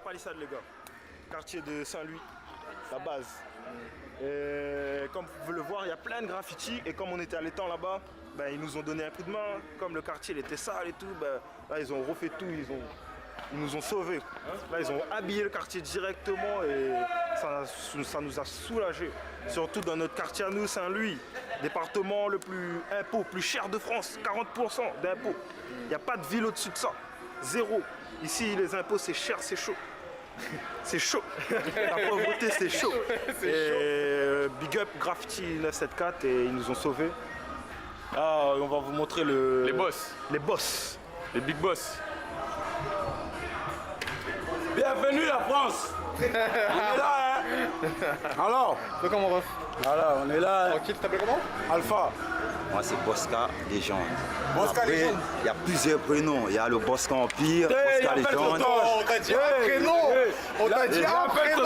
Palissade, les gars. Quartier de Saint-Louis, la base. Et comme vous pouvez le voir, il y a plein de graffitis. Et comme on était à l'étang là-bas, ben, ils nous ont donné un coup de main. Comme le quartier il était sale et tout, ben, là ils ont refait tout, ils nous ont sauvés. Là ils ont habillé le quartier directement et ça nous a soulagés. Surtout dans notre quartier à nous, Saint-Louis, département le plus cher de France, 40% d'impôts. Il n'y a pas de ville au-dessus de ça, zéro. Ici les impôts c'est cher, c'est chaud. C'est chaud. La pauvreté c'est chaud. Et big up Graffiti 974 et ils nous ont sauvés. Ah, on va vous montrer les boss. Les boss. Les big boss. Bienvenue la France. On est là, hein. Alors, toi comment ref? Voilà, on est là. Tranquille, tu t'appelles comment? Alpha. Moi c'est Bosca Légende. Bosca Après, Légende. il y a plusieurs prénoms. Il y a le Bosca Empire, Bosca Légende. On t'a dit un prénom. On t'a dit un prénom.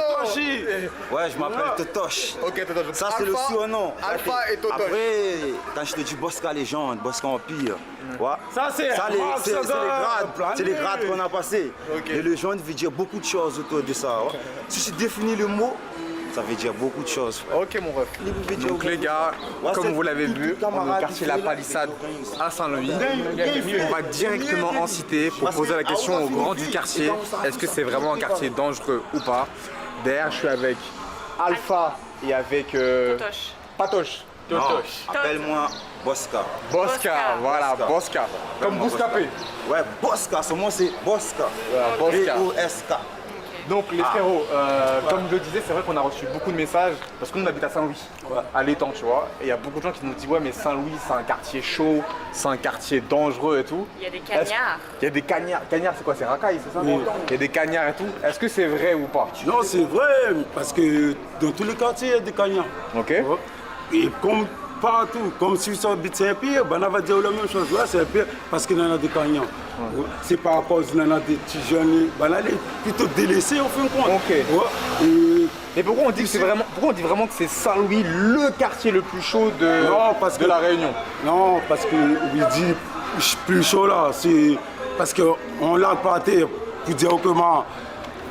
Ouais, je m'appelle Totoche. Ok, Totoche. Ça c'est le surnom. Alpha et Totoche. Après, quand je te dis Bosca Légende, Bosca Empire, ouais. Ça c'est les grades qu'on a passés. Okay. Et le jaune veut dire beaucoup de choses autour de ça. Ouais. Si tu définis le mot, ça veut dire beaucoup de choses. Ok mon ref. Donc les gars, comme vous l'avez vu, on est au quartier La Palissade à Saint-Louis. On va directement en cité pour poser la question aux grands du quartier. Est-ce que c'est vraiment un quartier dangereux ou pas? Derrière je suis avec Alpha et avec Patoche. Totoche. Appelle-moi Bosca. Bosca, voilà, Bosca. Comme Bouscapé. Ouais, Bosca, ce mot c'est Bosca. Bosca. B-O-S-K. Donc les frérots, comme je le disais, c'est vrai qu'on a reçu beaucoup de messages parce qu'on habite à Saint-Louis, à l'étang, tu vois. Et il y a beaucoup de gens qui nous disent ouais mais Saint-Louis c'est un quartier chaud, c'est un quartier dangereux et tout. Il y a des cagnards. Il y a des cagnards. Cagnards c'est quoi? C'est racaille, c'est ça? Il y a des cagnards et tout. Est-ce que c'est vrai ou pas? Non, c'est vrai, parce que dans tous les quartiers, il y a des cagnards. Ok. Et comme partout, comme si ça habite Saint-Pierre, ben on va dire la même chose. Là, c'est Saint-Pierre parce qu'il y en a des cagnards. C'est pas à cause qu'il y en a des petits jeunes, ben là, elle est plutôt délaissée au fin de compte. Ok. Ouais. Et pourquoi on dit que c'est vraiment, pourquoi on dit vraiment que c'est Saint-Louis le quartier le plus chaud de, de la Réunion? Non, parce que il dit plus chaud là, c'est parce qu'on l'a pas à terre pour dire que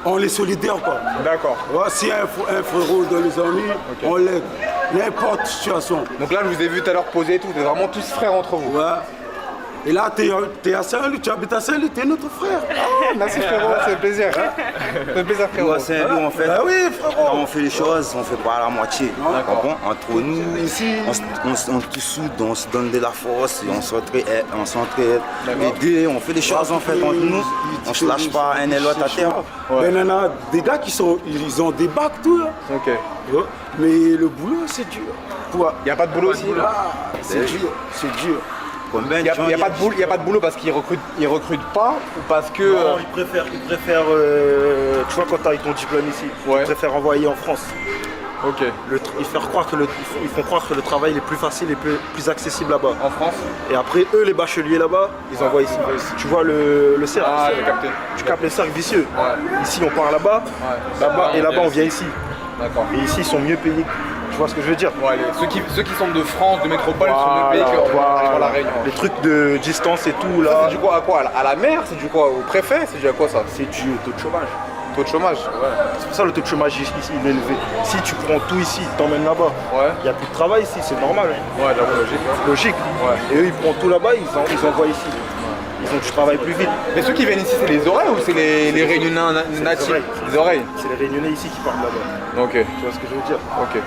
on est solidaire quoi. D'accord. Ouais, si un frérot dans les amis, on l'aide. N'importe situation. Donc là je vous ai vu tout à l'heure poser et tout, vous êtes vraiment tous frères entre vous. Ouais. Et là, t'es à Saint-Louis, tu habites à Saint-Louis, t'es notre frère. Oh, merci frérot, c'est un plaisir. Ça fait plaisir frérot. Nous à Saint-Louis, en fait, Ah oui, frérot. quand on fait les choses, on fait pas à la moitié. Bon, entre nous, ici, on se soude, on se donne de la force, et on s'entraide, aider, on fait les choses en fait entre nous. On se lâche pas un et l'autre à terre. Mais il y en a des gars ils ont des bacs tout. Hein. Ok. Ouais. Mais le boulot, c'est dur. Il n'y a pas de boulot aussi là? C'est dur, c'est dur. Combien Il n'y a pas de boulot parce qu'ils recrutent pas ou parce que... Non, ils préfèrent tu vois quand tu as ton diplôme ici, ils préfèrent envoyer en France. Ok. Ils font croire que le travail est plus facile et plus accessible là-bas. En France? Et après, eux, les bacheliers là-bas, ils envoient ici. Tu vois le cercle. Ah, j'ai capté. Tu captes les cercles vicieux. Ouais. Ici, on part là-bas, là-bas et là-bas, on vient ici. D'accord. Et ici, ils sont mieux payés. Tu vois ce que je veux dire? Ouais, ceux qui sont de France, de métropole, sont mieux payés que la Réunion. Les trucs de distance et tout Ça, là. c'est du quoi à quoi? À la mer? C'est du quoi? Au préfet? C'est du à quoi ça? C'est du taux de chômage. Taux de chomage? C'est pour ça le taux de chômage ici il est élevé. Si tu prends tout ici, t'emmènes là-bas, il n'y a plus de travail ici, c'est normal. Ouais, j'avoue, logique. Logique. Et eux, ils prennent tout là-bas, ils envoient ici. Ils ont du travail plus vite. Mais ceux qui viennent ici, c'est les oreilles ou c'est les Réunionnais natifs? Les oreilles. C'est les Réunionnais ici qui partent là-bas. Ok. Tu vois ce que je veux dire? Ok.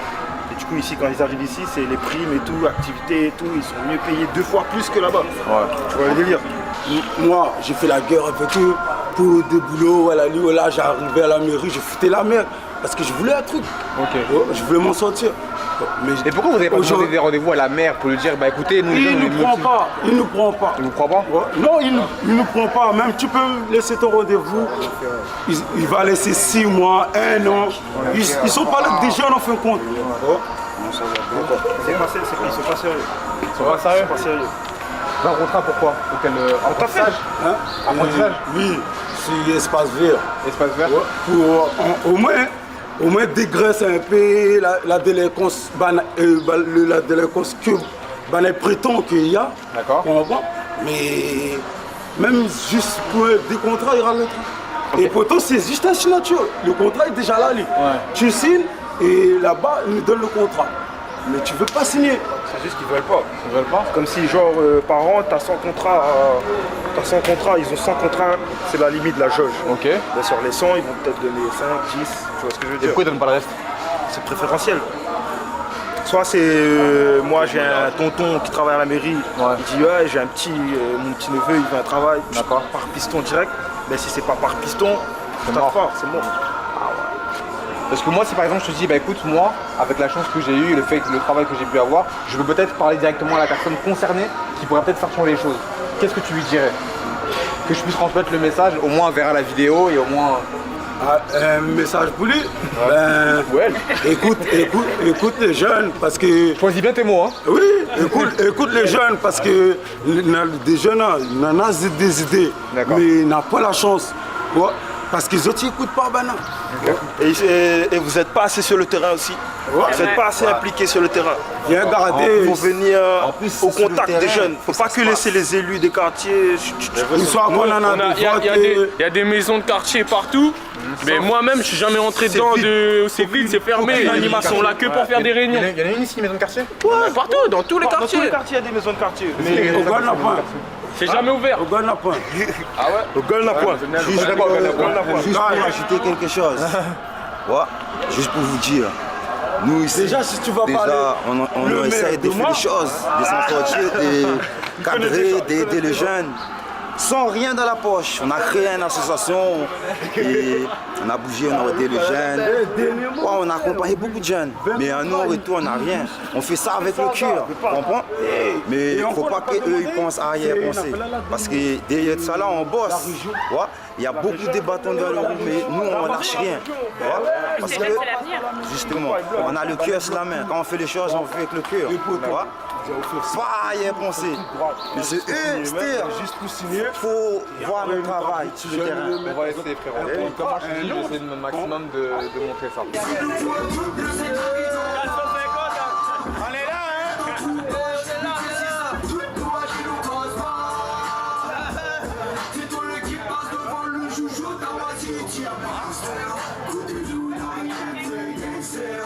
Et du coup, ici, quand ils arrivent ici, c'est les primes et tout, activités et tout, ils sont mieux payés 2 fois plus que là-bas. Ouais. Tu vois le délire? Moi, j'ai fait la guerre avec eux pour des boulots. Voilà, là, j'arrivais à la mairie, je foutais la merde parce que je voulais un truc. Ok. Je voulais m'en sortir. Mais et pourquoi vous n'avez pas demandé des rendez-vous à la maire pour lui dire bah écoutez, nous il ne prend pas, il ne prend pas. Il ne croit pas? Non, il ne prend pas. Même tu peux laisser ton rendez-vous. Il va laisser 6 mois, 1 an. Ils ne sont pas là des jeunes en fin de compte. Ils sont pas sérieux. Ils sont pas sérieux? Pas sérieux. Un contrat pourquoi? Pour quel apprentissage? Hein? Apprentissage? Oui, c'est espace vert. Espace vert? Pour au moins dégraisser un peu la délinquance, la délinquance que les prétend qu'il y a. D'accord. Mais même juste pour des contrats, il râle. Et pourtant, c'est juste un signature. Le contrat est déjà là, lui. Tu signes et là-bas, ils nous donnent le contrat. Mais tu veux pas signer. C'est juste qu'ils veulent pas. Ils veulent pas. Comme si, genre, par an, t'as 100 contrats. Ils ont 100 contrats, c'est la limite de la jauge. Ok. Mais sur les 100, ils vont peut-être donner 5, 10. Tu vois ce que je veux Et dire? pourquoi ils donnent pas le reste? C'est préférentiel. Soit c'est moi j'ai un tonton qui travaille à la mairie, il dit ouais j'ai un petit mon petit neveu il fait un travail par piston direct, mais si c'est pas par piston, c'est mort. Parce que moi si par exemple je te dis bah écoute moi avec la chance que j'ai eue et le travail que j'ai pu avoir, je peux peut-être parler directement à la personne concernée qui pourrait peut-être faire changer les choses. Qu'est-ce que tu lui dirais? Que je puisse transmettre le message, au moins vers la vidéo et au moins... Un message pour lui. Écoute les jeunes parce que. Choisis bien tes mots, hein. Oui, écoute les jeunes parce que des jeunes, ils en ont des idées, mais ils n'ont pas la chance. Ouais, parce qu'ils autres n'écoutent pas Bana. Et vous n'êtes pas assez sur le terrain aussi. Vous n'êtes pas assez impliqué sur le terrain. Viens garder. Pour venir au contact des jeunes. Il ne faut pas que laisser les élus des quartiers. Il y a des maisons de quartier partout. Mais moi-même, je suis jamais rentré dedans, c'est vide, c'est fermé. L'animation là que pour faire des réunions. Il y en a une ici, maison de quartier? Partout, dans tous les quartiers. Dans tous les quartiers, il y a des maisons de quartier. Mais au Golnapin. C'est jamais ouvert. Au Golnapin. Ah ouais? Au Golnapin. Juste pour ajouter quelque chose. Ouais, juste pour vous dire. Nous ici, déjà, si tu vas parler, on essaie de faire des choses, de s'en sortir, de cadrer, d'aider les jeunes. Sans rien dans la poche. On a créé une association et on a bougé, on a aidé les jeunes. Ouais, on a accompagné beaucoup de jeunes. Mais à nous, en retour, on n'a rien. On fait ça avec le cœur, tu comprends? Mais il ne faut pas qu'eux ils pensent à arrière-penser. Parce que derrière ça, là, on bosse. Ouais. Il y a beaucoup de bâtons dans le roue, mais nous, on ne lâche rien. Ouais. Parce que, justement, on a le cœur sur la main. Quand on fait les choses, on fait avec le cœur. Ouais. Pas arrière-penser. Mais c'est eux, juste pour signer. Il faut voir le travail sur le terrain. On va essayer frérot. Comment je te dis, j'essaie de maximum de montrer ça. Côté de la réalité, c'est